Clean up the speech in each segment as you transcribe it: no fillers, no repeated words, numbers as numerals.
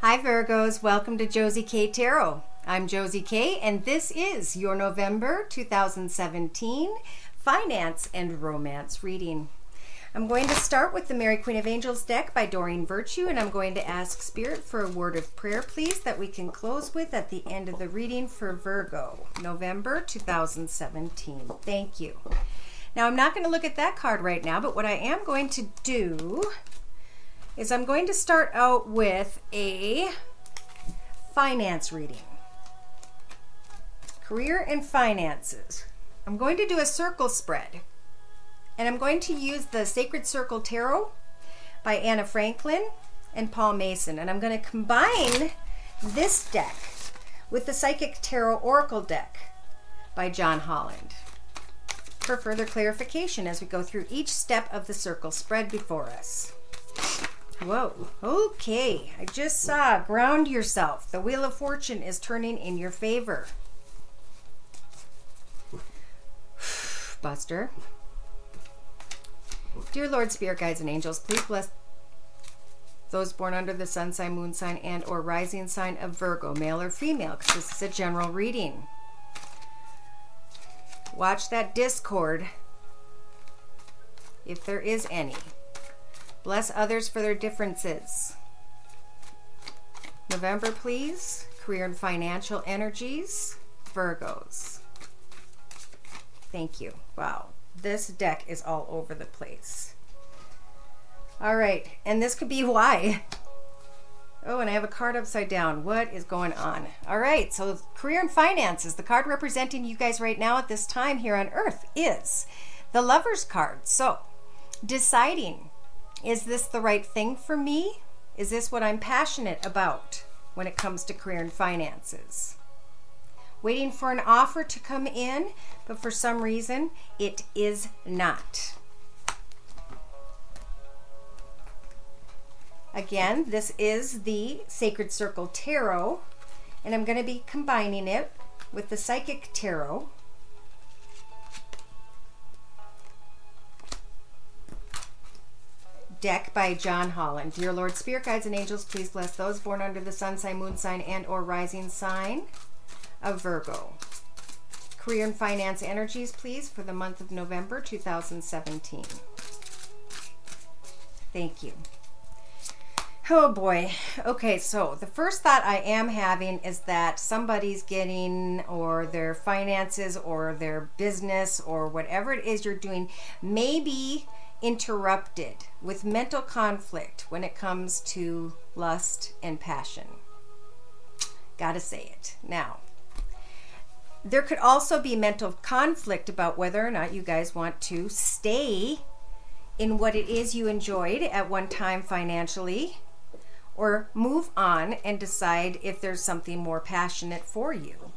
Hi Virgos, welcome to Josie K Tarot. I'm Josie K and this is your November 2017 finance and romance reading. I'm going to start with the Mary Queen of Angels deck by Doreen Virtue, and I'm going to ask Spirit for a word of prayer, please, that we can close with at the end of the reading for Virgo, November 2017. Thank you. Now, I'm not going to look at that card right now, but what I am going to do is I'm going to start out with a finance reading. Career and finances. I'm going to do a circle spread, and I'm going to use the Sacred Circle Tarot by Anna Franklin and Paul Mason, and I'm going to combine this deck with the Psychic Tarot Oracle deck by John Holland for further clarification as we go through each step of the circle spread before us. Whoa, okay, I just saw ground yourself. The Wheel of Fortune is turning in your favor. Buster. Dear Lord, Spirit Guides and Angels, please bless those born under the sun sign, moon sign, and or rising sign of Virgo, male or female, because this is a general reading. Watch that discord, if there is any. Bless others for their differences. November, please. Career and financial energies. Virgos. Thank you. Wow. This deck is all over the place. All right. And this could be why. Oh, and I have a card upside down. What is going on? All right. So career and finances. The card representing you guys right now at this time here on Earth is the Lover's card. So deciding, is this the right thing for me? Is this what I'm passionate about when it comes to career and finances? Waiting for an offer to come in, but for some reason it is not. Again, this is the Sacred Circle Tarot, and I'm going to be combining it with the Psychic Tarot. Deck by John Holland. Dear Lord, Spirit Guides and Angels, please bless those born under the sun sign, moon sign, and or rising sign of Virgo. Career and finance energies, please, for the month of November 2017. Thank you. Oh boy. Okay, so the first thought I am having is that somebody's getting, or their finances or their business or whatever it is you're doing may be interrupted with mental conflict when it comes to lust and passion. Gotta say it. Now, there could also be mental conflict about whether or not you guys want to stay in what it is you enjoyed at one time financially, or move on and decide if there's something more passionate for you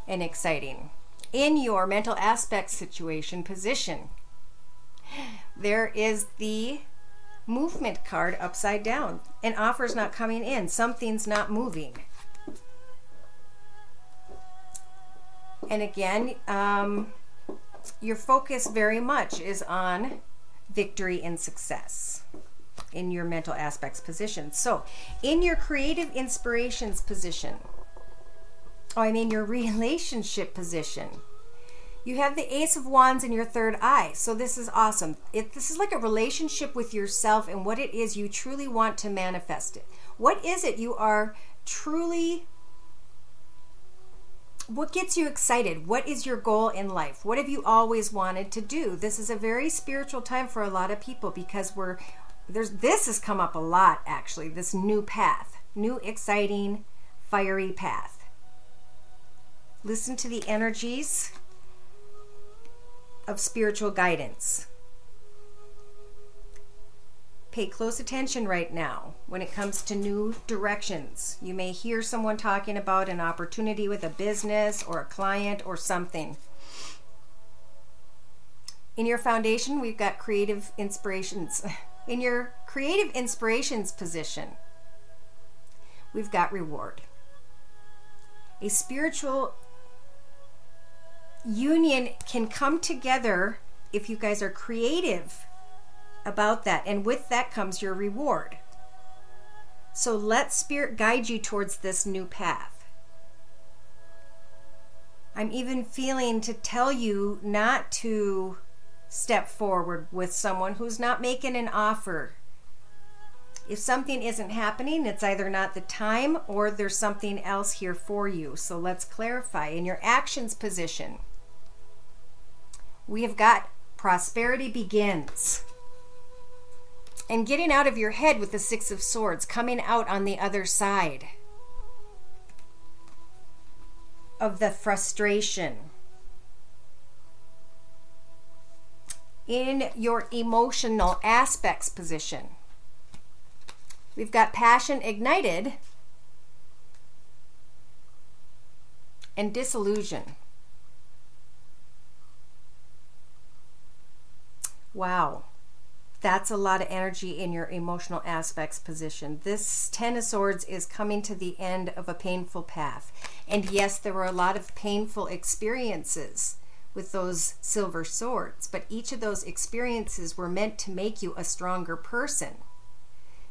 and exciting. In your mental aspect situation position, there is the movement card upside down. An offer's not coming in. Something's not moving. And again, your focus very much is on victory and success in your mental aspects position. So in your creative inspirations position, your relationship position, you have the Ace of Wands in your third eye. So this is awesome. This is like a relationship with yourself and what it is you truly want to manifest it. What is it you are truly, what gets you excited? What is your goal in life? What have you always wanted to do? This is a very spiritual time for a lot of people because this has come up a lot actually, this new path, new exciting, fiery path. Listen to the energies of spiritual guidance. Pay close attention right now when it comes to new directions. You may hear someone talking about an opportunity with a business or a client or something. In your foundation, we've got creative inspirations. In your creative inspirations position, we've got reward. A spiritual union can come together if you guys are creative about that, and with that comes your reward. So let Spirit guide you towards this new path. I'm even feeling to tell you not to step forward with someone who's not making an offer. If something isn't happening, it's either not the time or there's something else here for you. So let's clarify. In your actions position, we have got prosperity begins. And getting out of your head with the Six of Swords, coming out on the other side of the frustration. In your emotional aspects position, we've got passion ignited and disillusion. Wow. That's a lot of energy in your emotional aspects position. This Ten of Swords is coming to the end of a painful path. And yes, there were a lot of painful experiences with those silver swords, but each of those experiences were meant to make you a stronger person.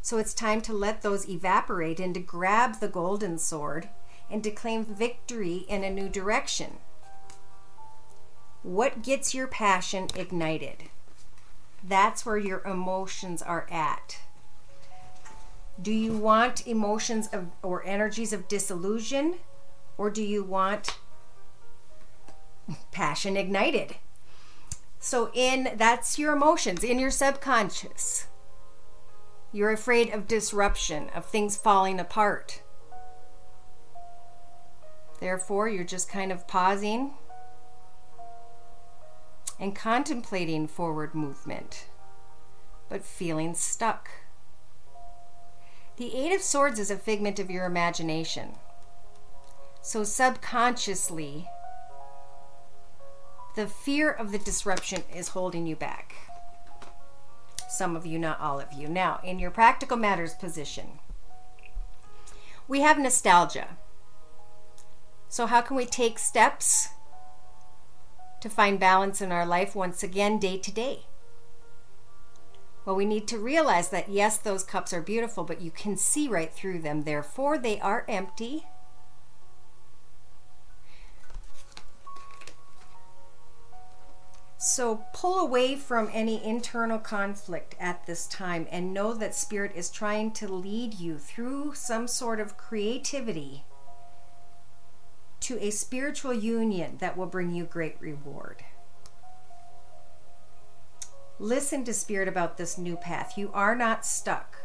So it's time to let those evaporate and to grab the golden sword and to claim victory in a new direction. What gets your passion ignited? That's where your emotions are at. Do you want emotions of or energies of disillusion, or do you want passion ignited? So that's your emotions in your subconscious. You're afraid of disruption, of things falling apart. Therefore, you're just kind of pausing and contemplating forward movement, but feeling stuck. The Eight of Swords is a figment of your imagination. So subconsciously, the fear of the disruption is holding you back. Some of you, not all of you. Now, in your practical matters position, we have nostalgia. So how can we take steps to find balance in our life once again, day to day? Well, we need to realize that yes, those cups are beautiful, but you can see right through them. Therefore, they are empty. So pull away from any internal conflict at this time and know that Spirit is trying to lead you through some sort of creativity to a spiritual union that will bring you great reward. Listen to Spirit about this new path. You are not stuck.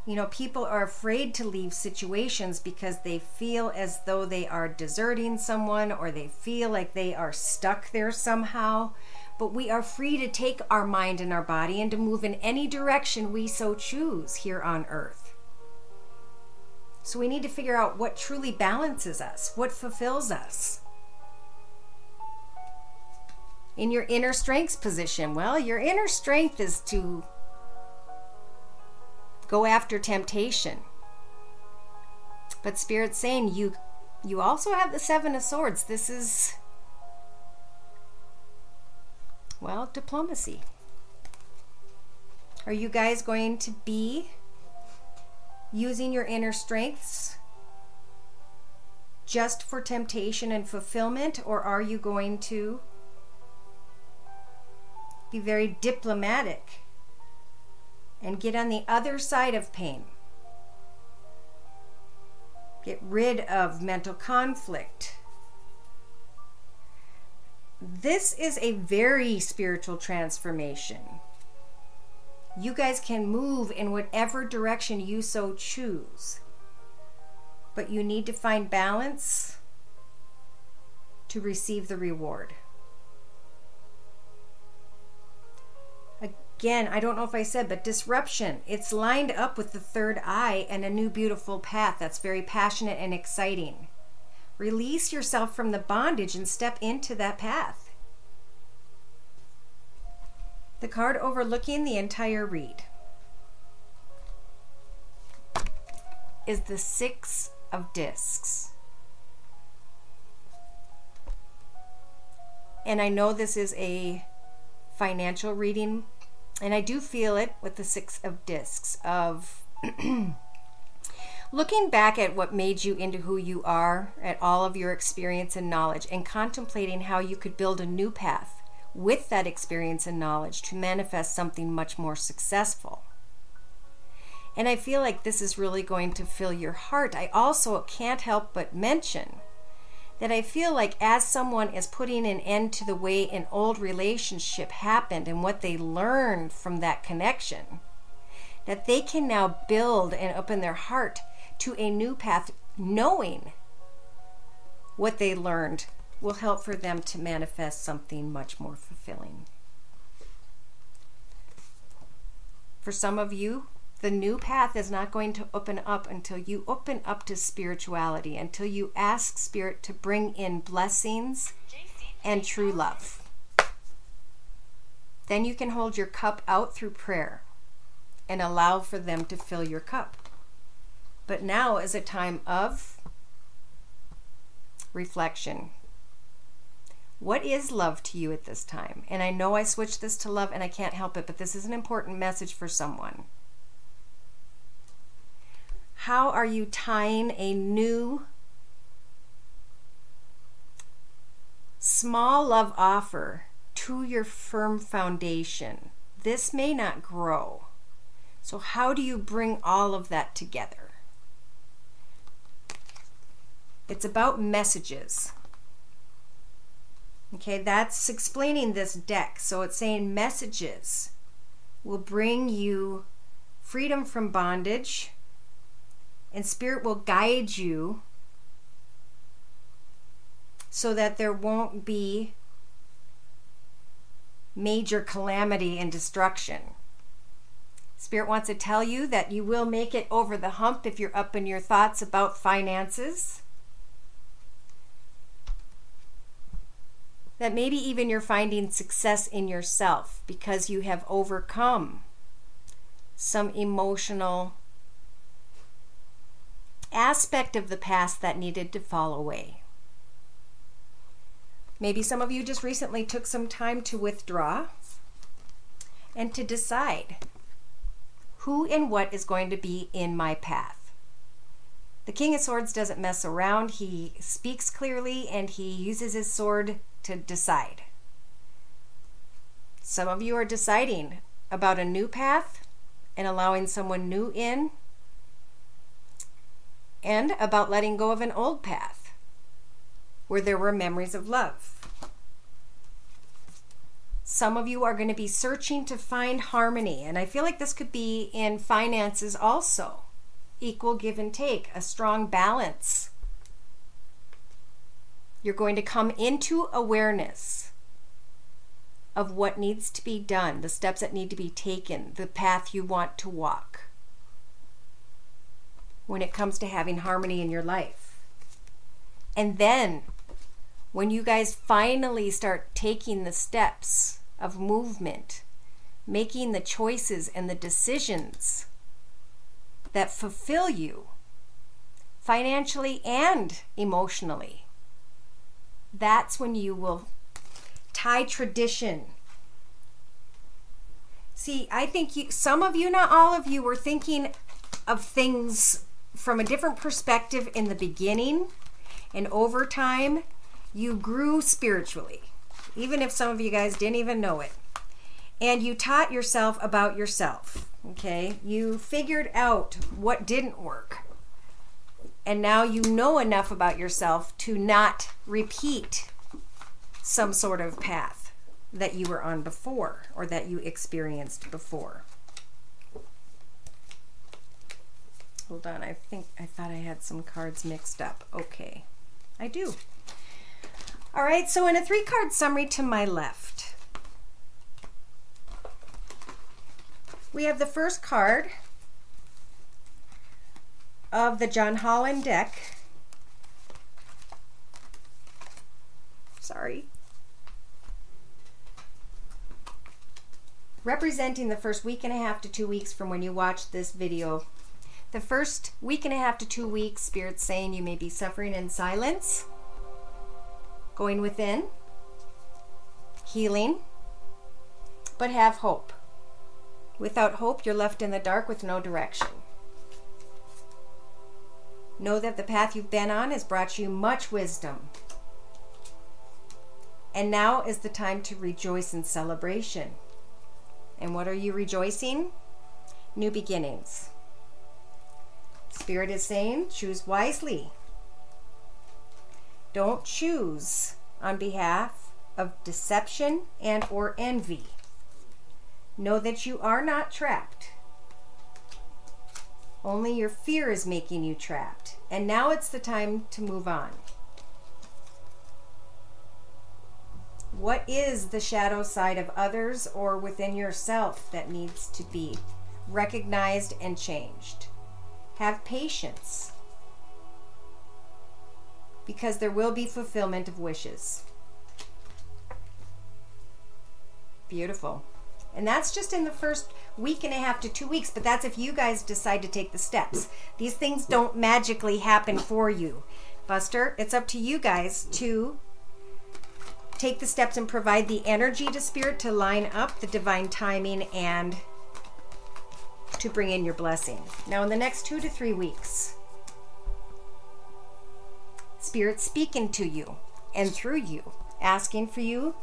You know, people are afraid to leave situations because they feel as though they are deserting someone, or they feel like they are stuck there somehow. But we are free to take our mind and our body and to move in any direction we so choose here on earth. So we need to figure out what truly balances us, what fulfills us. In your inner strengths position, well, your inner strength is to go after temptation. But Spirit's saying you also have the Seven of Swords. This is, well, diplomacy. Are you guys going to be using your inner strengths just for temptation and fulfillment, or are you going to be very diplomatic and get on the other side of pain? Get rid of mental conflict. This is a very spiritual transformation. You guys can move in whatever direction you so choose, but you need to find balance to receive the reward. Again, I don't know if I said, but disruption, it's lined up with the third eye and a new beautiful path that's very passionate and exciting. Release yourself from the bondage and step into that path. The card overlooking the entire read is the Six of Discs. And I know this is a financial reading, and I do feel it with the Six of Discs, of Looking back at what made you into who you are, at all of your experience and knowledge, and contemplating how you could build a new path with that experience and knowledge to manifest something much more successful. And I feel like this is really going to fill your heart. I also can't help but mention that I feel like as someone is putting an end to the way an old relationship happened and what they learned from that connection, that they can now build and open their heart to a new path, knowing what they learned will help for them to manifest something much more fulfilling. For some of you, the new path is not going to open up until you open up to spirituality, until you ask Spirit to bring in blessings and true love. Then you can hold your cup out through prayer and allow for them to fill your cup. But now is a time of reflection. What is love to you at this time? And I know I switched this to love and I can't help it, but this is an important message for someone. How are you tying a new small love offer to your firm foundation? This may not grow. So how do you bring all of that together? It's about messages. Okay, that's explaining this deck. So it's saying messages will bring you freedom from bondage, and Spirit will guide you so that there won't be major calamity and destruction. Spirit wants to tell you that you will make it over the hump if you're up in your thoughts about finances. That maybe even you're finding success in yourself because you have overcome some emotional aspect of the past that needed to fall away. Maybe some of you just recently took some time to withdraw and to decide who and what is going to be in my path. The King of Swords doesn't mess around. He speaks clearly and he uses his sword to decide. Some of you are deciding about a new path and allowing someone new in, and about letting go of an old path where there were memories of love. Some of you are going to be searching to find harmony, and I feel like this could be in finances also. Equal give and take, a strong balance. You're going to come into awareness of what needs to be done, the steps that need to be taken, the path you want to walk when it comes to having harmony in your life. And then when you guys finally start taking the steps of movement, making the choices and the decisions that fulfill you financially and emotionally, that's when you will tie tradition. See, I think some of you, not all of you, were thinking of things from a different perspective in the beginning, and over time you grew spiritually, even if some of you guys didn't even know it, and you taught yourself about yourself. Okay, you figured out what didn't work, and now you know enough about yourself to not repeat some sort of path that you were on before or that you experienced before. Hold on, I thought I had some cards mixed up. Okay, I do. All right, so in a 3-card summary to my left, we have the first card of the John Holland deck. Sorry. Representing the first week and a half to 2 weeks from when you watch this video. The first week and a half to 2 weeks, Spirit's saying you may be suffering in silence, going within, healing, but have hope. Without hope, you're left in the dark with no direction. Know that the path you've been on has brought you much wisdom. And now is the time to rejoice in celebration. And what are you rejoicing? New beginnings. Spirit is saying, choose wisely. Don't choose on behalf of deception and or envy. Know that you are not trapped. Only your fear is making you trapped. And now it's the time to move on. What is the shadow side of others or within yourself that needs to be recognized and changed? Have patience, because there will be fulfillment of wishes. Beautiful. And that's just in the first week and a half to 2 weeks, but that's if you guys decide to take the steps. These things don't magically happen for you. Buster, it's up to you guys to take the steps and provide the energy to Spirit to line up the divine timing and to bring in your blessing. Now in the next 2 to 3 weeks, Spirit's speaking to you and through you, asking for you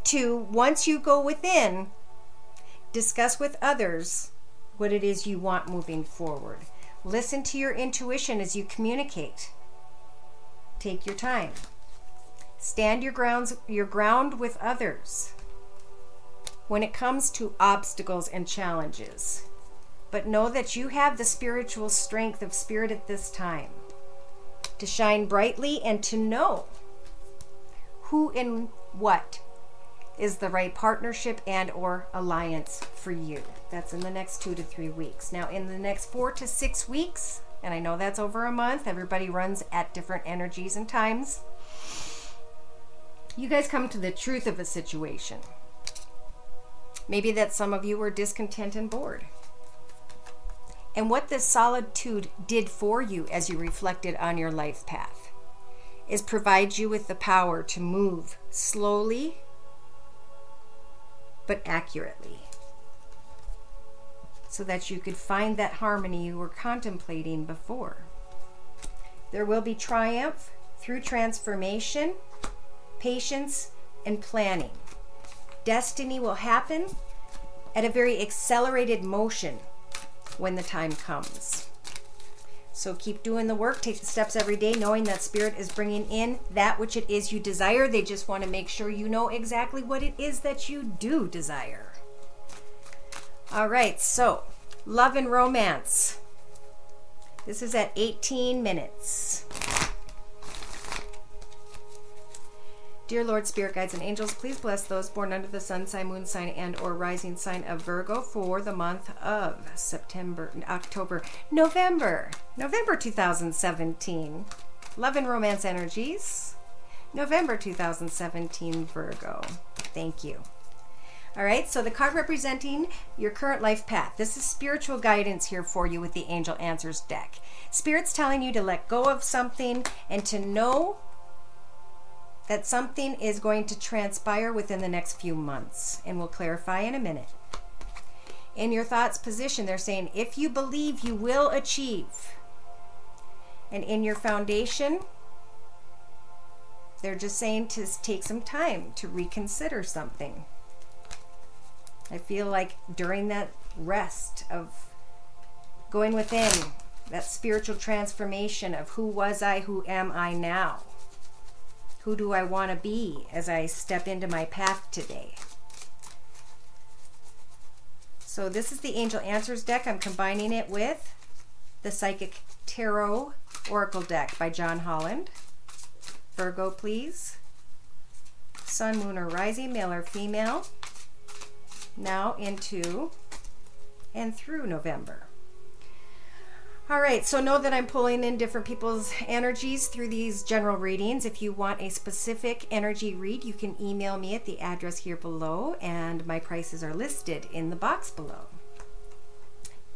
to, once you go within, discuss with others what it is you want moving forward. Listen to your intuition as you communicate. Take your time. Stand your ground with others when it comes to obstacles and challenges. But know that you have the spiritual strength of Spirit at this time to shine brightly and to know who and what is the right partnership and or alliance for you. That's in the next 2 to 3 weeks. Now in the next 4 to 6 weeks, and I know that's over a month, everybody runs at different energies and times, you guys come to the truth of a situation. Maybe that some of you were discontent and bored. And what this solitude did for you as you reflected on your life path is provide you with the power to move slowly but accurately, so that you could find that harmony you were contemplating before. There will be triumph through transformation, patience, and planning. Destiny will happen at a very accelerated motion when the time comes. So keep doing the work, take the steps every day, knowing that Spirit is bringing in that which it is you desire. They just want to make sure you know exactly what it is that you do desire. All right, so love and romance. This is at 18 minutes. Dear Lord, Spirit Guides and Angels, please bless those born under the sun sign, moon sign, and or rising sign of Virgo for the month of November 2017. Love and romance energies. November 2017 Virgo. Thank you. All right, so the card representing your current life path. This is spiritual guidance here for you with the Angel Answers deck. Spirit's telling you to let go of something and to know that something is going to transpire within the next few months, and we'll clarify in a minute. In your thoughts position, they're saying if you believe, you will achieve. And in your foundation, they're just saying to take some time to reconsider something. I feel like during that rest of going within, that spiritual transformation of who was I, who am I now? Who do I want to be as I step into my path today? So this is the Angel Answers deck. I'm combining it with the Psychic Tarot Oracle deck by John Holland. Virgo, please. Sun, moon, or rising, male or female. Now into and through November. All right, so know that I'm pulling in different people's energies through these general readings. If you want a specific energy read, you can email me at the address here below, and my prices are listed in the box below.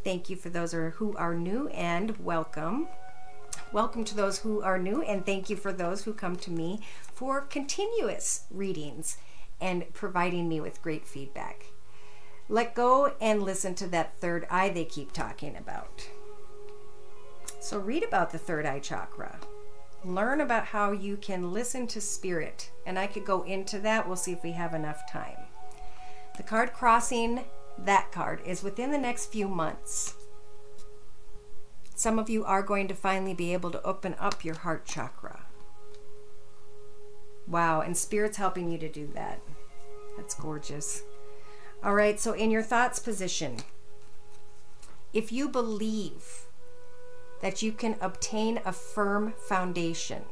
Thank you for those who are new, and welcome. Welcome to those who are new, and thank you for those who come to me for continuous readings and providing me with great feedback. Let go and listen to that third eye they keep talking about. So read about the third eye chakra. Learn about how you can listen to spirit. And I could go into that. We'll see if we have enough time. The card crossing that card is within the next few months. Some of you are going to finally be able to open up your heart chakra. Wow, and Spirit's helping you to do that. That's gorgeous. All right, so in your thoughts position, if you believe that you can obtain a firm foundation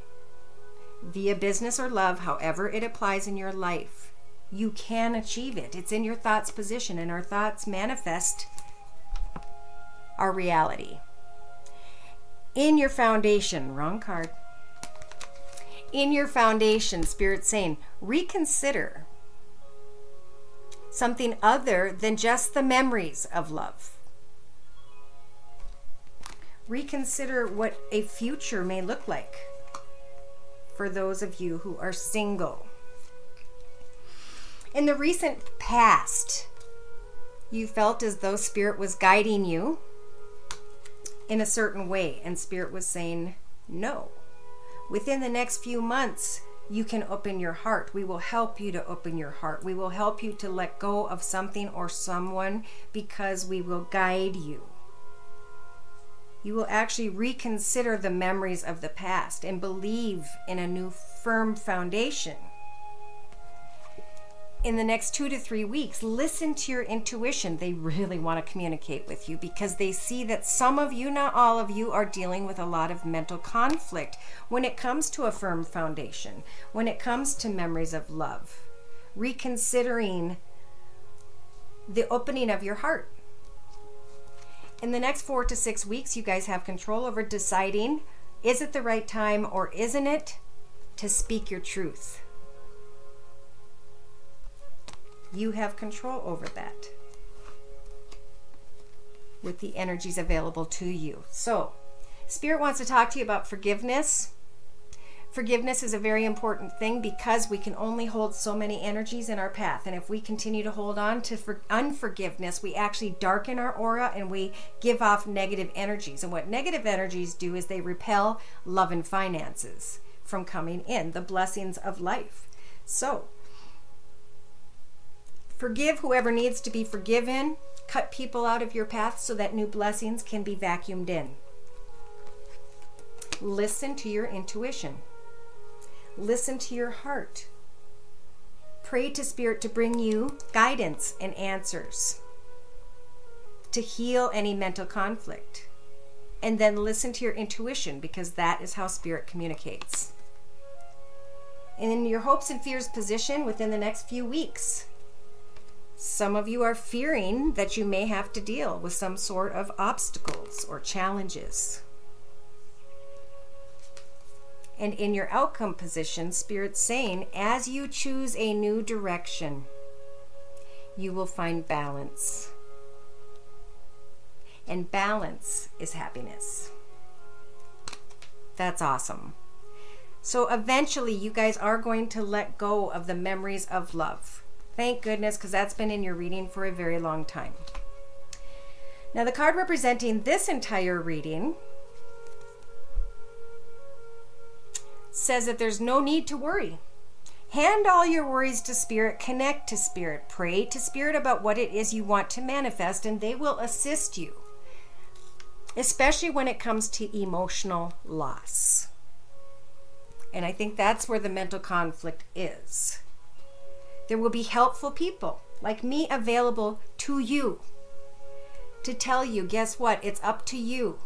via business or love, however it applies in your life, you can achieve it. It's in your thoughts position, and our thoughts manifest our reality. In your foundation, wrong card. In your foundation, Spirit's saying, reconsider something other than just the memories of love. Reconsider what a future may look like for those of you who are single. In the recent past, you felt as though Spirit was guiding you in a certain way, and Spirit was saying no. Within the next few months, you can open your heart. We will help you to open your heart. We will help you to let go of something or someone because we will guide you. You will actually reconsider the memories of the past and believe in a new firm foundation. In the next 2 to 3 weeks, listen to your intuition. They really want to communicate with you because they see that some of you, not all of you, are dealing with a lot of mental conflict when it comes to a firm foundation, when it comes to memories of love, reconsidering the opening of your heart. In the next 4 to 6 weeks, you guys have control over deciding, is it the right time or isn't it to speak your truth? You have control over that with the energies available to you. So, Spirit wants to talk to you about forgiveness. Forgiveness is a very important thing because we can only hold so many energies in our path. And if we continue to hold on to unforgiveness, we actually darken our aura and we give off negative energies. And what negative energies do is they repel love and finances from coming in, the blessings of life. So, forgive whoever needs to be forgiven. Cut people out of your path so that new blessings can be vacuumed in. Listen to your intuition. Listen to your heart. Pray to Spirit to bring you guidance and answers to heal any mental conflict. And then listen to your intuition because that is how Spirit communicates. And in your hopes and fears position within the next few weeks, some of you are fearing that you may have to deal with some sort of obstacles or challenges. And in your outcome position, Spirit's saying, as you choose a new direction, you will find balance. And balance is happiness. That's awesome. So eventually, you guys are going to let go of the memories of love. Thank goodness, because that's been in your reading for a very long time. Now, the card representing this entire reading says that there's no need to worry. Hand all your worries to Spirit, connect to Spirit, pray to Spirit about what it is you want to manifest, and they will assist you, especially when it comes to emotional loss. And I think that's where the mental conflict is. There will be helpful people like me available to you to tell you, guess what? It's up to you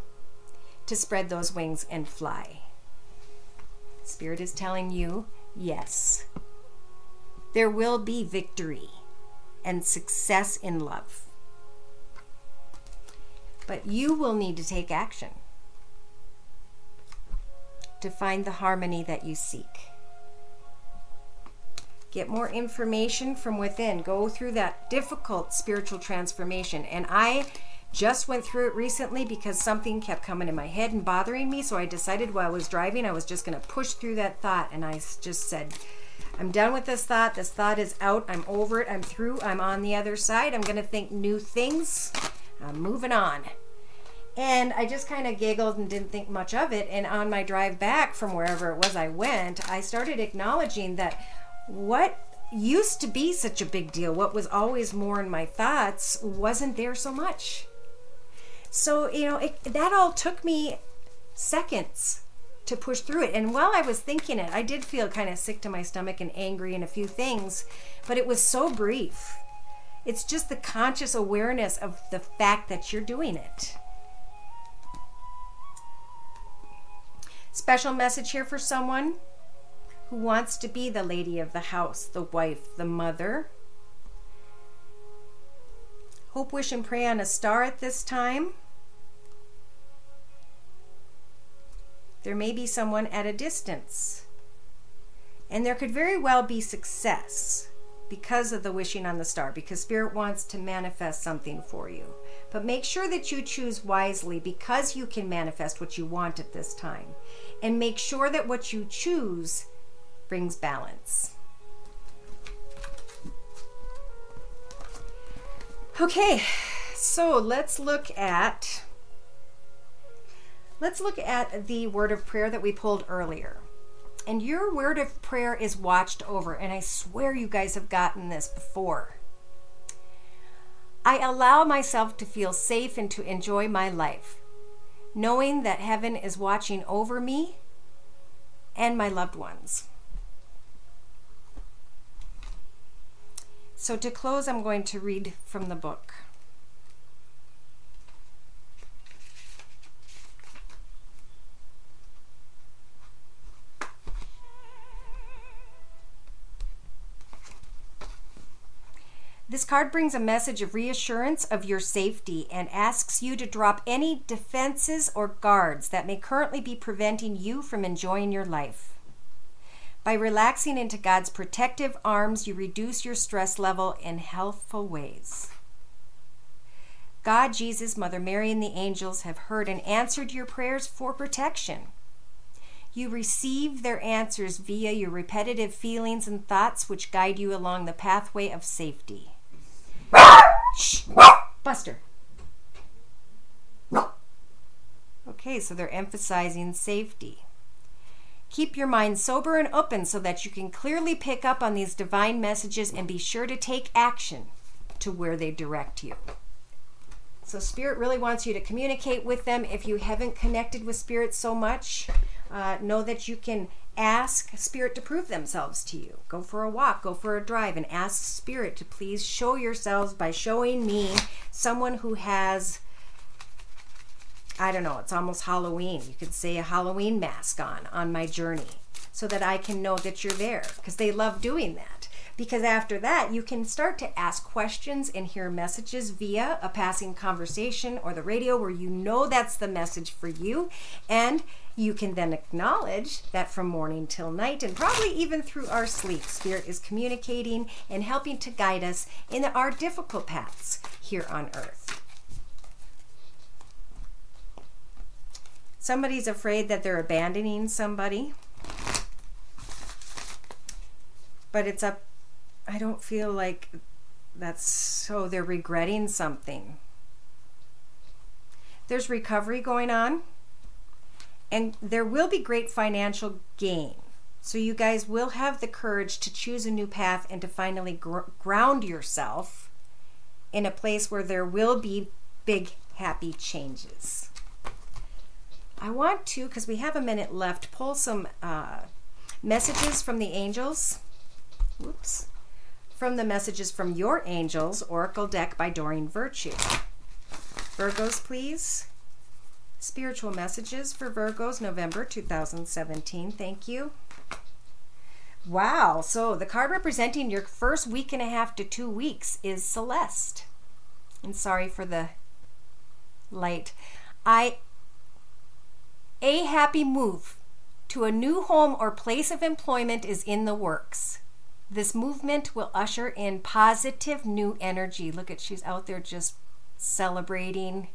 to spread those wings and fly. Spirit is telling you, yes, there will be victory and success in love. But you will need to take action to find the harmony that you seek. Get more information from within. Go through that difficult spiritual transformation. And I just went through it recently because something kept coming in my head and bothering me. So I decided while I was driving, I was just going to push through that thought. And I just said, I'm done with this thought. This thought is out. I'm over it. I'm through. I'm on the other side. I'm going to think new things. I'm moving on. And I just kind of giggled and didn't think much of it. And on my drive back from wherever it was I went, I started acknowledging that what used to be such a big deal, what was always more in my thoughts, wasn't there so much. So, that all took me seconds to push through it. And while I was thinking it, I did feel kind of sick to my stomach and angry and a few things, but it was so brief. It's just the conscious awareness of the fact that you're doing it. Special message here for someone who wants to be the lady of the house, the wife, the mother. Hope, wish, and pray on a star at this time. There may be someone at a distance. And there could very well be success because of the wishing on the star, because Spirit wants to manifest something for you. But make sure that you choose wisely, because you can manifest what you want at this time. And make sure that what you choose brings balance. Okay, so let's look at the word of prayer that we pulled earlier. And your word of prayer is watched over. And I swear you guys have gotten this before. I allow myself to feel safe and to enjoy my life, knowing that heaven is watching over me and my loved ones. So to close, I'm going to read from the book. This card brings a message of reassurance of your safety and asks you to drop any defenses or guards that may currently be preventing you from enjoying your life. By relaxing into God's protective arms, you reduce your stress level in healthful ways. God, Jesus, Mother Mary, and the angels have heard and answered your prayers for protection. You receive their answers via your repetitive feelings and thoughts, which guide you along the pathway of safety. Shh! Buster. Okay, so they're emphasizing safety. Keep your mind sober and open so that you can clearly pick up on these divine messages and be sure to take action to where they direct you. So Spirit really wants you to communicate with them. If you haven't connected with Spirit so much, know that you can ask Spirit to prove themselves to you. Go for a walk, go for a drive, and ask Spirit to please show yourselves by showing me someone who has, I don't know, it's almost Halloween. You could say a Halloween mask on my journey, so that I can know that you're there, because they love doing that. Because after that, you can start to ask questions and hear messages via a passing conversation or the radio where you know that's the message for you. And you can then acknowledge that from morning till night, and probably even through our sleep, Spirit is communicating and helping to guide us in our difficult paths here on earth. Somebody's afraid that they're abandoning somebody. But it's up, I don't feel like that's so they're regretting something. There's recovery going on. And there will be great financial gain. So you guys will have the courage to choose a new path and to finally ground yourself in a place where there will be big, happy changes. I want to, because we have a minute left, pull some messages from the angels. Whoops. From the Messages from Your Angels Oracle deck by Doreen Virtue. Virgos, please. Spiritual messages for Virgos, November 2017. Thank you. Wow. So the card representing your first week and a half to 2 weeks is Celeste. And sorry for the light. A happy move to a new home or place of employment is in the works. This movement will usher in positive new energy. Look at, she's out there just celebrating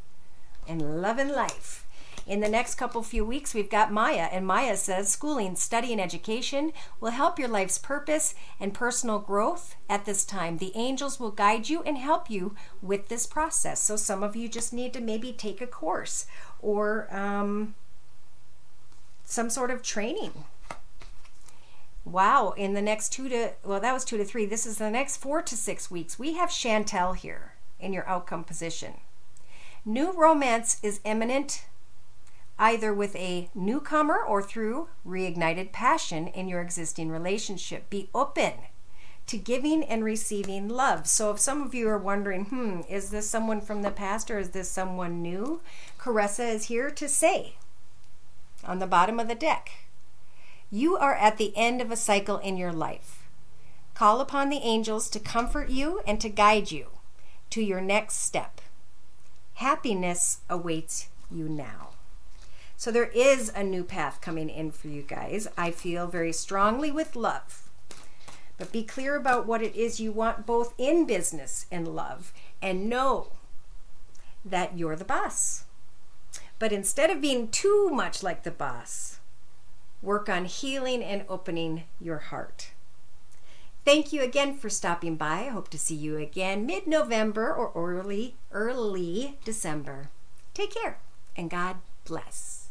and loving life. In the next few weeks, we've got Maya, and Maya says schooling, study, and education will help your life's purpose and personal growth at this time. The angels will guide you and help you with this process. So some of you just need to maybe take a course or some sort of training. Wow, in the next that was 2 to 3. This is the next 4 to 6 weeks. We have Chantel here in your outcome position. New romance is imminent, either with a newcomer or through reignited passion in your existing relationship. Be open to giving and receiving love. So if some of you are wondering, is this someone from the past or is this someone new? Caressa is here to say, on the bottom of the deck, you are at the end of a cycle in your life. Call upon the angels to comfort you and to guide you to your next step. Happiness awaits you now. So there is a new path coming in for you guys. I feel very strongly with love. But be clear about what it is you want both in business and love, and know that you're the boss. But instead of being too much like the boss, work on healing and opening your heart. Thank you again for stopping by. I hope to see you again mid-November or early December. Take care and God bless.